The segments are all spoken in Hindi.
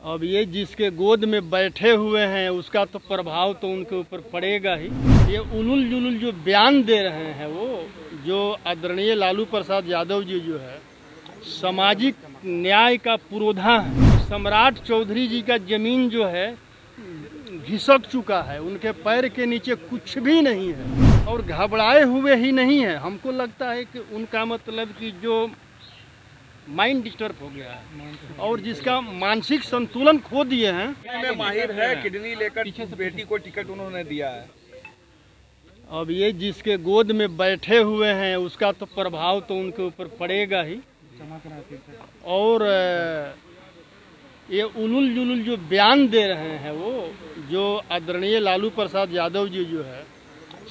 अब ये जिसके गोद में बैठे हुए हैं उसका तो प्रभाव तो उनके ऊपर पड़ेगा ही। ये उलुल जुलुल जो बयान दे रहे हैं वो जो आदरणीय लालू प्रसाद यादव जी जो है सामाजिक न्याय का पुरोधा है। सम्राट चौधरी जी का जमीन जो है घिसक चुका है, उनके पैर के नीचे कुछ भी नहीं है और घबराए हुए ही नहीं है। हमको लगता है कि उनका मतलब कि जो माइंड डिस्टर्ब हो गया है और जिसका मानसिक संतुलन खो दिए हैं। में माहिर है, किडनी लेकर बेटी को टिकट उन्होंने दिया है। अब ये जिसके गोद में बैठे हुए हैं उसका तो प्रभाव तो उनके ऊपर पड़ेगा ही। और ये उलुल जुलुल जो बयान दे रहे हैं वो जो आदरणीय लालू प्रसाद यादव जी जो है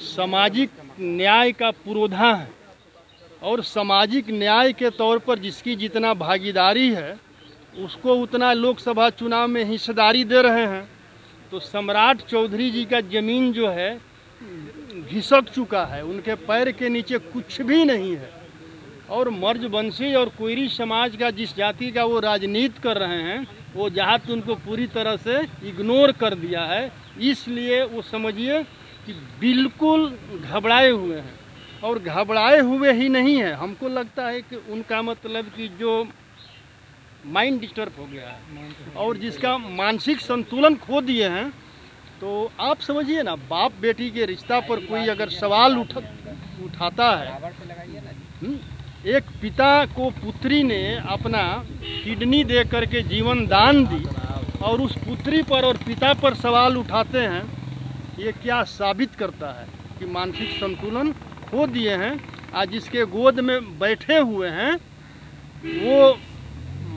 सामाजिक न्याय का पुरोधा है और सामाजिक न्याय के तौर पर जिसकी जितना भागीदारी है उसको उतना लोकसभा चुनाव में हिस्सेदारी दे रहे हैं। तो सम्राट चौधरी जी का ज़मीन जो है घिसक चुका है, उनके पैर के नीचे कुछ भी नहीं है और मर्जवंशी और कोयरी समाज का जिस जाति का वो राजनीति कर रहे हैं वो जात उनको पूरी तरह से इग्नोर कर दिया है। इसलिए वो समझिए कि बिल्कुल घबराए हुए हैं और घबराए हुए ही नहीं है। हमको लगता है कि उनका मतलब कि जो माइंड डिस्टर्ब हो गया है और जिसका मानसिक संतुलन खो दिए हैं। तो आप समझिए ना, बाप बेटी के रिश्ता पर कोई अगर सवाल उठाता है, एक पिता को पुत्री ने अपना किडनी दे करके जीवन दान दी और उस पुत्री पर और पिता पर सवाल उठाते हैं, ये क्या साबित करता है कि मानसिक संतुलन खो दिए हैं। आज जिसके गोद में बैठे हुए हैं वो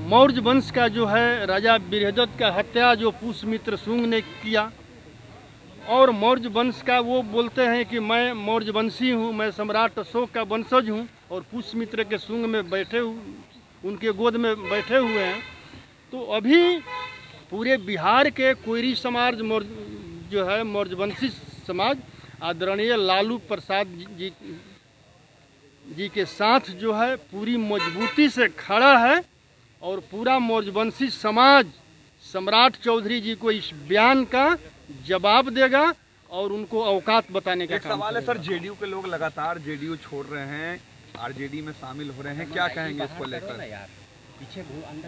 मौर्य वंश का जो है राजा बृहदत्त का हत्या जो पुष्यमित्र शुंग ने किया और मौर्य वंश का वो बोलते हैं कि मैं मौर्य वंशी हूँ, मैं सम्राट अशोक का वंशज हूँ और पुष्यमित्र के शुंग में बैठे उनके गोद में बैठे हुए हैं। तो अभी पूरे बिहार के कोयरी समाज जो है मौर्यवंशी समाज आदरणीय लालू प्रसाद जी के साथ जो है पूरी मजबूती से खड़ा है और पूरा मौर्यवंशी समाज सम्राट चौधरी जी को इस बयान का जवाब देगा और उनको औकात बताने का काम सवाल है। सर, जेडीयू के लोग लगातार जेडीयू छोड़ रहे हैं, आरजेडी में शामिल हो रहे हैं, क्या कहेंगे इसको लेकर?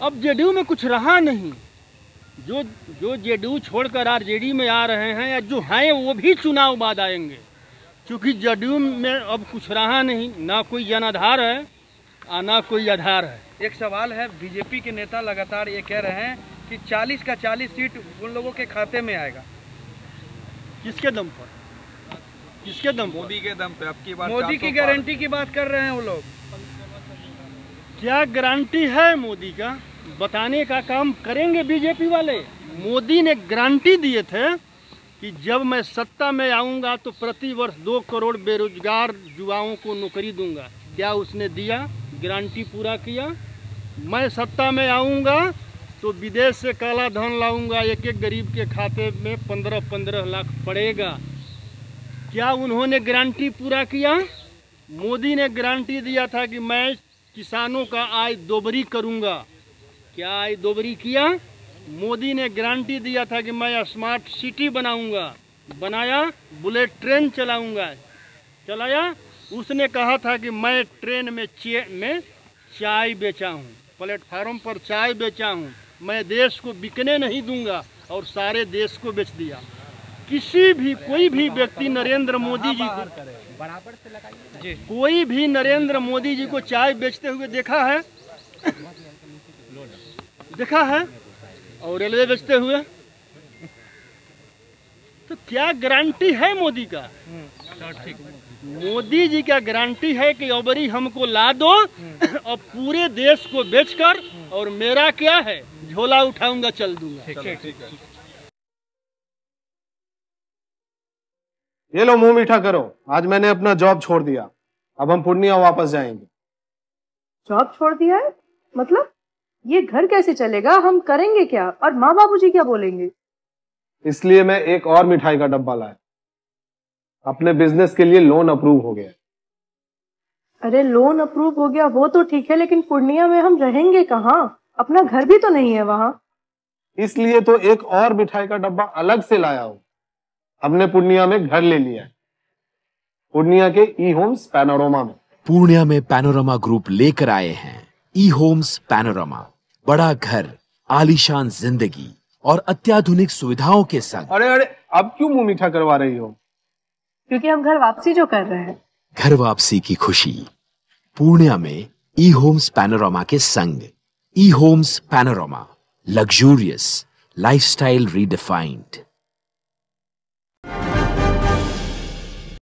अब जेडीयू में कुछ रहा नहीं। जो जेडीयू छोड़कर आरजेडी में आ रहे हैं या जो हैं वो भी चुनाव बाद आएंगे, क्योंकि जेडीयू में अब कुछ रहा नहीं, ना कोई जनाधार है और ना कोई आधार है। एक सवाल है, बीजेपी के नेता लगातार ये कह रहे हैं कि 40 का 40 सीट उन लोगों के खाते में आएगा। किसके दम पर? किसके दम? मोदी के दम पे। अब की बात मोदी की गारंटी की बात कर रहे हैं वो लोग। क्या गारंटी है मोदी का? बताने का काम करेंगे बीजेपी वाले। मोदी ने गारंटी दिए थे कि जब मैं सत्ता में आऊंगा तो प्रति वर्ष 2 करोड़ बेरोजगार युवाओं को नौकरी दूंगा। क्या उसने दिया? गारंटी पूरा किया। मैं सत्ता में आऊंगा तो विदेश से काला धन लाऊंगा, एक एक गरीब के खाते में 15-15 लाख पड़ेगा। क्या उन्होंने गारंटी पूरा किया? मोदी ने गारंटी दिया था कि मैं किसानों का आय दोबरी करूंगा। क्या आय दोबरी किया? मोदी ने गारंटी दिया था कि मैं स्मार्ट सिटी बनाऊंगा, बनाया। बुलेट ट्रेन चलाऊंगा, चलाया। उसने कहा था कि मैं ट्रेन में चाय बेचा हूँ, प्लेटफार्म पर चाय बेचा हूँ, मैं देश को बिकने नहीं दूंगा और सारे देश को बेच दिया। कोई भी व्यक्ति नरेंद्र मोदी जी को बराबर से लगाइए, कोई भी नरेंद्र मोदी जी को चाय बेचते हुए देखा है? देखा है? और रेलवे बेचते हुए? तो क्या गारंटी है मोदी का? मोदी जी का गारंटी है कि अबरी हमको ला दो और पूरे देश को बेचकर और मेरा क्या है झोला उठाऊंगा, चल दूंगा। ये लो मुंह मीठा करो, आज मैंने अपना जॉब छोड़ दिया, अब हम पूर्णिया वापस जाएंगे। जॉब छोड़ दिया है? मतलब ये घर कैसे चलेगा? हम करेंगे क्या और माँ बाबूजी क्या बोलेंगे? इसलिए मैं एक और मिठाई का डब्बा लाया। अपने बिजनेस के लिए लोन अप्रूव हो गया। अरे लोन अप्रूव हो गया वो तो ठीक है, लेकिन पूर्णिया में हम रहेंगे कहाँ? अपना घर भी तो नहीं है वहाँ। इसलिए तो एक और मिठाई का डब्बा अलग से लाया हूं। हमने पूर्णिया में घर ले लिया है, पूर्णिया के ई होम्स पैनोरमा में। पूर्णिया में पैनोरमा ग्रुप लेकर आए हैं ई होम्स पैनोरमा, बड़ा घर, आलीशान जिंदगी और अत्याधुनिक सुविधाओं के संग। अरे अरे, अब क्यों मुंह मीठा करवा रही हो? क्योंकि हम घर वापसी जो कर रहे हैं। घर वापसी की खुशी पूर्णिया में ई होम्स पैनोरमा के संग। ई homes panorama, luxurious lifestyle redefined.